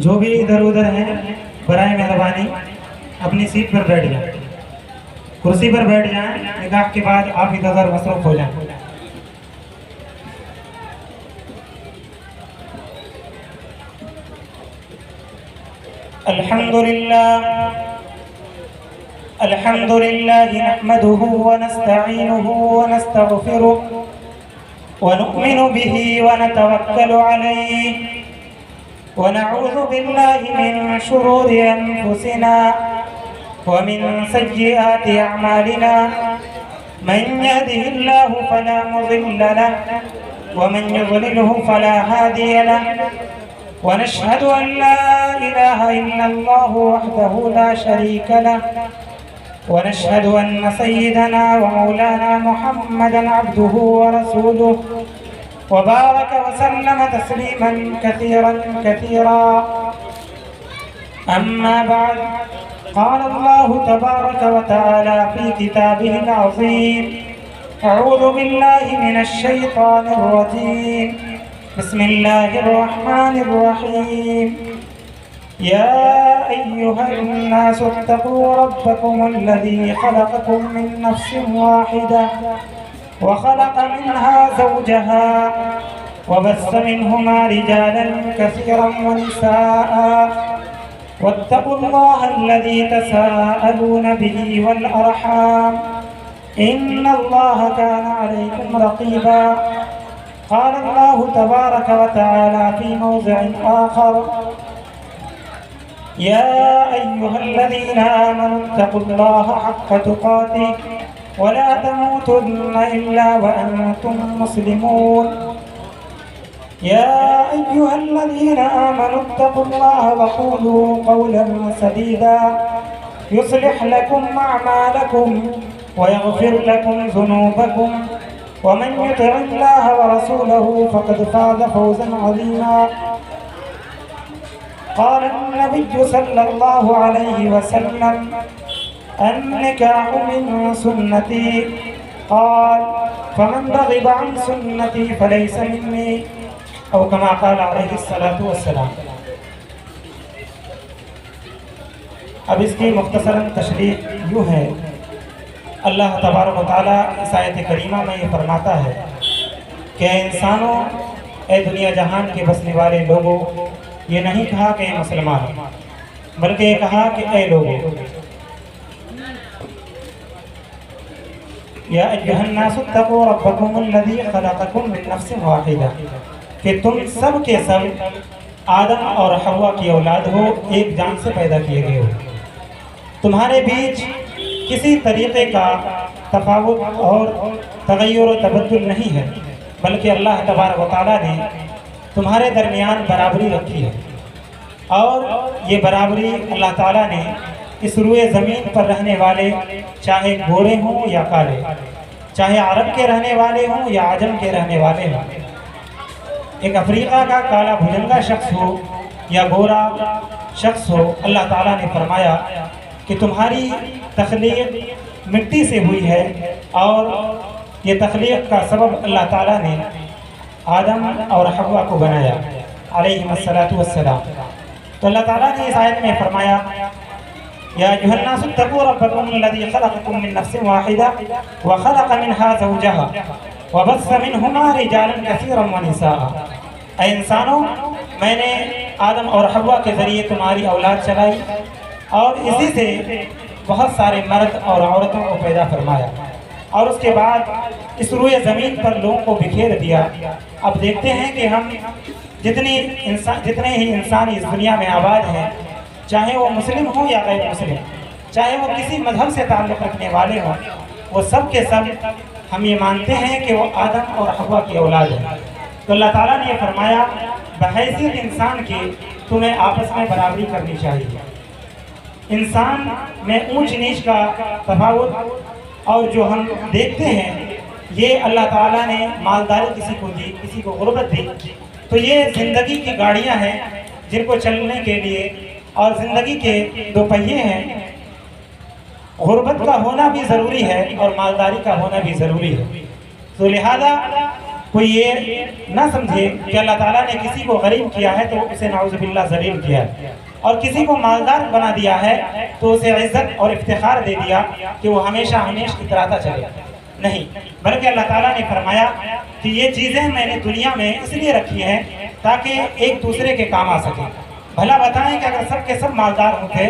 جو بھی ادھر ادھر ہیں برائے مہربانی اپنی سیٹ پر بیٹھ جائیں، کرسی پر بیٹھ جائیں، نکاح کے بعد آپ ادھر ادھر مصروف ہو جائیں۔ الحمد لله نحمده ونستعينه ونستغفره ونؤمن به ونتوكل عليه ونعوذ بالله من شرور أنفسنا ومن سيئات أعمالنا، من يهده الله فلا مضل له ومن يضلله فلا هادي له، ونشهد أن لا إله إلا الله وحده لا شريك له، ونشهد أن سيدنا ومولانا محمدا عبده ورسوله، وبارك وسلم تسليما كثيرا كثيرا. أما بعد، قال الله تبارك وتعالى في كتابه العظيم: أعوذ بالله من الشيطان الرجيم، بسم الله الرحمن الرحيم. يا أيها الناس اتقوا ربكم الذي خلقكم من نفس واحدة وخلق منها زوجها وبث منهما رجالا كثيرا ونساء، واتقوا الله الذي تساءلون به والأرحام، إن الله كان عليكم رقيبا. قال الله تبارك وتعالى في موضع آخر: يا أيها الذين آمنوا اتقوا الله حق تقاته ولا تموتن إلا وأنتم مسلمون. يا أيها الذين آمنوا اتقوا الله وقولوا قولا سديدا يصلح لكم أعمالكم ويغفر لكم ذنوبكم، ومن يطع الله ورسوله فقد فاز فوزا عظيما. قال النبي صلى الله عليه وسلم: النكاح من سنتي، قال: فمن رغب عن سنتي فليس مني، او كما قال علیہ الصلاۃ والسلام. اب اس کی مختصراً تشریح یوں ہے، اللہ تبارک و تعالیٰ اس آیت کریمہ میں یہ فرماتا ہے کہ اے انسانوں، اے دنیا جہان کے بسنے والے لوگوں، یہ نہیں کہا کہ اے مسلمان، بلکہ یہ کہا کہ اے لوگوں، یا ایھا الناس اتقوا ربکم الذی خلقکم من نفس واحدہ، کہ تم سب کے سب آدم اور حوا کی اولاد ہو، ایک جان سے پیدا کیے گئے ہو. تمہارے بیچ کسی طریقے کا تفاوت اور تغیر و تبدل نہیں ہے، بلکہ اللہ تبارک و تعالیٰ نے تمہارے درمیان برابری رکھی ہے. اور یہ برابری اللہ تعالیٰ نے اس روئے زمین پر رہنے والے، چاہے گورے ہوں یا کالے، چاہے عرب کے رہنے والے ہوں یا عجم کے رہنے والے ہوں، ایک افریقہ کا کالا بھجنگا شخص ہو یا گورا شخص ہو، اللہ تعالیٰ نے فرمایا کہ تمہاری تخلیق مٹی سے ہوئی ہے، اور یہ تخلیق کا سبب اللہ تعالیٰ نے آدم اور حوا کو بنایا علیہم الصلاۃ والسلام. تو اللہ تعالیٰ نے اس آیت میں فرمایا: یا ایھا الناس اتقوا ربکم الذی خلقکم من نفس واحدہ وخلق منها زوجها وبث منہما رجالا کثیرا ونساء. اے انسانوں، میں نے آدم اور حوا کے ذریعے تمہاری اولاد چلائی اور اسی سے بہت سارے مرد اور عورتوں کو پیدا فرمایا، اور اس کے بعد اس روئے زمین پر لوگوں کو بکھیر دیا. اب دیکھتے ہیں کہ ہم جتنے ہی انسان اس دنیا میں آباد ہیں، چاہے وہ مسلم ہوں یا غیر مسلم، چاہے وہ کسی مذہب سے تعلق رکھنے والے ہوں، وہ سب کے سب ہم یہ مانتے ہیں کہ وہ آدم اور حوا کی اولاد ہیں. تو اللہ تعالیٰ نے یہ فرمایا بحیثیت انسان کے تمہیں آپس میں برابری کرنی چاہیے. انسان میں اونچ نیچ کا تفاوت اور جو ہم دیکھتے ہیں، یہ اللہ تعالیٰ نے مالداری کسی کو دی، کسی کو غربت دی. تو یہ زندگی کی گاڑیاں ہیں جن کو چلنے کے لیے، اور زندگی کے دو پہیے ہیں. غربت کا ہونا بھی ضروری ہے اور مالداری کا ہونا بھی ضروری ہے. تو لہذا کوئی یہ نہ سمجھے کہ اللہ تعالیٰ نے کسی کو غریب کیا ہے تو اسے نعوذ باللہ ذلیل کیا ہے، اور کسی کو مالدار بنا دیا ہے تو اسے عزت اور افتخار دے دیا کہ وہ ہمیشہ ہمیشہ اتراتا چلے، نہیں، بلکہ اللہ تعالیٰ نے فرمایا کہ یہ چیزیں میں نے دنیا میں اس لیے رکھی ہیں تاکہ ایک دوسرے کے کام آ سکیں۔ بھلا بتائیں کہ اگر سب کے سب مالدار ہوتے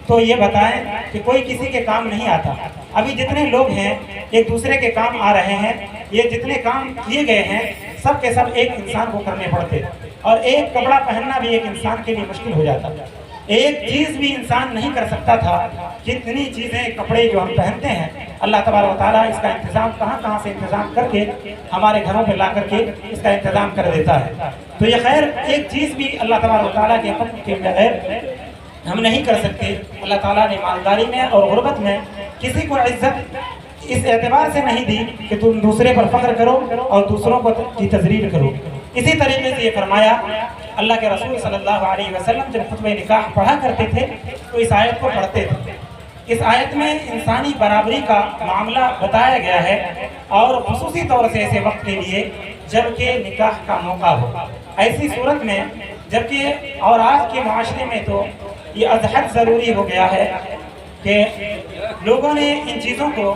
تو یہ بتائیں کہ کوئی کسی کے کام نہیں آتا۔ ابھی جتنے لوگ ہیں ایک دوسرے کے کام آ رہے ہیں، یہ جتنے کام کیے گئے ہیں سب کے سب ایک انسان کو کرنے پڑتے، اور ایک کپڑا پہننا بھی ایک انسان کے لیے مشکل ہو جاتا، ایک چیز بھی انسان نہیں کر سکتا تھا، جتنی چیزیں کپڑے جو ہم پہنتے ہیں اللہ تبارک و تعالیٰ اس کا انتظام کہاں سے انتظام کر کے ہمارے گھروں پہ لا کر کے اس کا انتظام کر دیتا ہے۔ تو یہ خیر ایک چیز بھی اللہ تبارک و تعالیٰ کے حکم کے بغیر ہم نہیں کر سکتے۔ اللہ تعالیٰ نے مالداری میں اور غربت میں کسی کو عزت اس اعتبار سے نہیں دی کہ تم دوسرے پر فخر کرو اور دوسروں کی تذلیل کرو۔ اسی طریقے سے یہ فرمایا، اللہ کے رسول صلی اللہ علیہ وسلم جب خطبہ نکاح پڑھا کرتے تھے تو اس آیت کو پڑھتے تھے۔ اس آیت میں انسانی برابری کا معاملہ بتایا گیا ہے، اور خصوصی طور سے ایسے وقت کے لیے جبکہ نکاح کا موقع ہو۔ ایسی صورت میں جبکہ اور آج کے معاشرے میں تو یہ از حد ضروری ہو گیا ہے کہ لوگوں نے ان چیزوں کو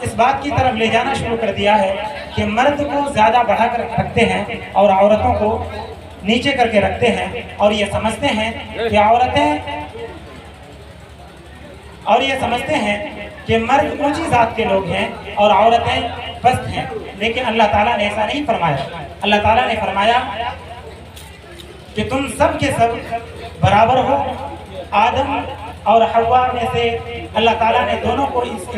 اس بات کی طرف لے جانا شروع کر دیا ہے کہ مرد کو زیادہ بڑھا کر رکھتے ہیں اور عورتوں کو نیچے کر کے رکھتے ہیں، اور یہ سمجھتے ہیں کہ مرد اونچی ذات کے لوگ ہیں اور عورتیں پست ہیں، لیکن اللہ تعالیٰ نے ایسا نہیں فرمایا۔ اللہ تعالیٰ نے فرمایا کہ تم سب کے سب برابر ہو۔ آدم اور حوا میں سے اللہ تعالیٰ نے دونوں کو اس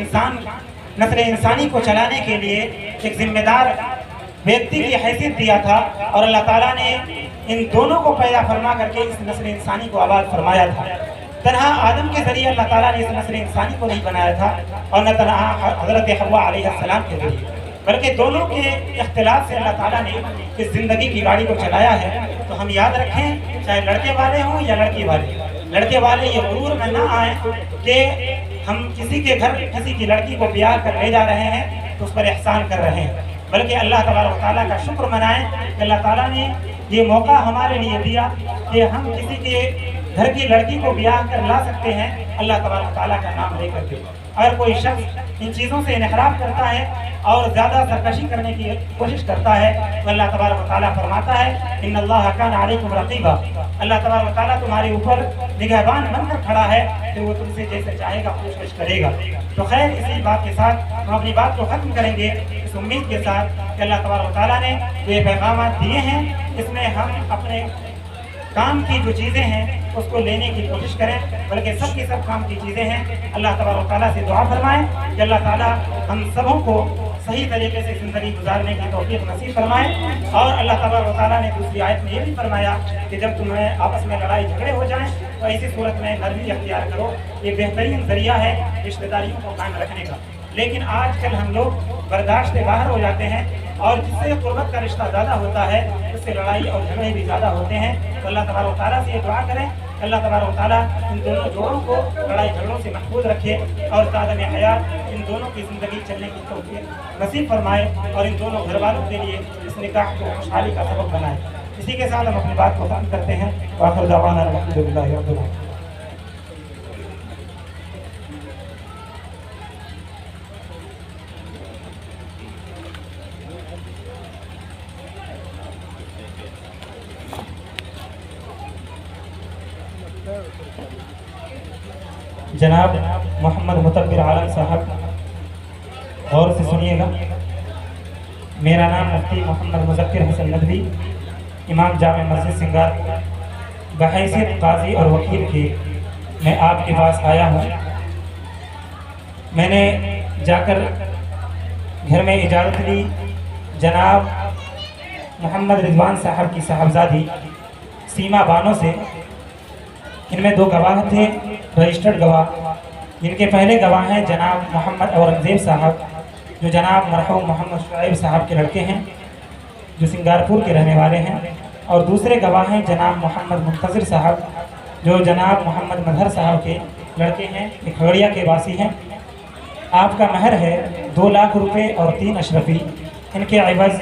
نسل انسانی کو چلانے کے لیے ایک ذمہ دار ویکتی کی حیثیت دیا تھا، اور اللہ تعالیٰ نے ان دونوں کو پیدا فرما کر کے اس نسل انسانی کو آباد فرمایا تھا۔ تنہا آدم کے ذریعے اللہ تعالیٰ نے اس نسل انسانی کو نہیں بنایا تھا، اور نہ تنہا حضرت حوا علیہ السلام کے ذریعے، بلکہ دونوں کے اختلاف سے اللہ تعالیٰ نے اس زندگی کی گاڑی کو چلایا ہے۔ تو ہم یاد رکھیں، چاہے لڑکے والے ہوں یا لڑکی والے، لڑکے والے یہ غرور میں نہ آئیں کہ ہم کسی کے گھر کسی کی لڑکی کو بیاہ کر لے جا رہے ہیں تو اس پر احسان کر رہے ہیں، بلکہ اللہ تبارک و تعالیٰ کا شکر منائیں کہ اللہ تعالیٰ نے یہ موقع ہمارے لیے دیا کہ ہم کسی کے گھر کی لڑکی کو بیاہ کر لا سکتے ہیں اللہ تبارک و تعالیٰ کا نام لے کر کے۔ اگر کوئی شخص ان چیزوں سے انحراف کرتا ہے اور زیادہ سرکشی کرنے کی کوشش کرتا ہے تو اللہ تبارک و تعالیٰ فرماتا ہے ان اللہ کان علیکم رقیبا، اللہ تبارک و تعالیٰ تمہارے اوپر نگہبان بن کر کھڑا ہے کہ وہ تم سے جیسے چاہے گا پوچھ کرے گا۔ تو خیر اسی بات کے ساتھ ہم اپنی بات کو ختم کریں گے، اس امید کے ساتھ کہ اللہ تبارک و تعالیٰ نے جو یہ پیغامات دیے ہیں اس میں ہم اپنے کام کی جو چیزیں ہیں اس کو لینے کی کوشش کریں، بلکہ سب کی سب کام کی چیزیں ہیں۔ اللہ تبارک و تعالیٰ سے دعا فرمائیں کہ اللہ تعالیٰ ہم سبوں کو صحیح طریقے سے زندگی گزارنے کی توفیق نصیب فرمائیں۔ اور اللہ تبارک و تعالیٰ نے دوسری آیت میں یہ بھی فرمایا کہ جب تمہیں آپس میں لڑائی جھگڑے ہو جائیں تو ایسی صورت میں نرمی اختیار کرو، یہ بہترین ذریعہ ہے رشتہ داریوں کو قائم رکھنے کا۔ لیکن آج کل ہم لوگ برداشت سے باہر ہو جاتے ہیں، اور جس سے قربت کا رشتہ زیادہ ہوتا ہے اس سے لڑائی اور جھگڑے بھی زیادہ ہوتے ہیں۔ تو اللہ تبارک و تعالیٰ سے یہ دعا کریں کہ اللہ تبارک و تعالیٰ ان دونوں جوڑوں کو لڑائی جھگڑوں سے محفوظ رکھے، اور عالم حیات ان دونوں کی زندگی چلنے کی توفیق نصیب فرمائے، اور ان دونوں گھر والوں کے لیے اس نکاح کو خوشحالی کا سبب بنائے۔ اسی کے ساتھ ہم اپنی بات کو ختم کرتے ہیں۔ وآخر دعوانا الحمدللہ رب العالمین۔ جناب محمد متبر عالم صاحب غور سے سنیے گا۔ میرا نام مفتی محمد مذکر حسن ندوی، امام جامع مسجد سنگار، بحیثیت قاضی اور وکیل کے میں آپ کے پاس آیا ہوں۔ میں نے جا کر گھر میں اجازت لی جناب محمد رضوان صاحب کی صاحبزادی سیما بانو سے۔ ان میں دو گواہ تھے رجسٹرڈ گواہ، جن کے پہلے گواہ ہیں جناب محمد اورنگزیب صاحب جو جناب مرحوم محمد شعیب صاحب کے لڑکے ہیں جو سنگارپور کے رہنے والے ہیں، اور دوسرے گواہ ہیں جناب محمد منتظر صاحب جو جناب محمد مظہر صاحب کے لڑکے ہیں، کھگڑیا کے واسی ہیں۔ آپ کا مہر ہے 2 لاکھ روپے اور 3 اشرفی، ان کے عوض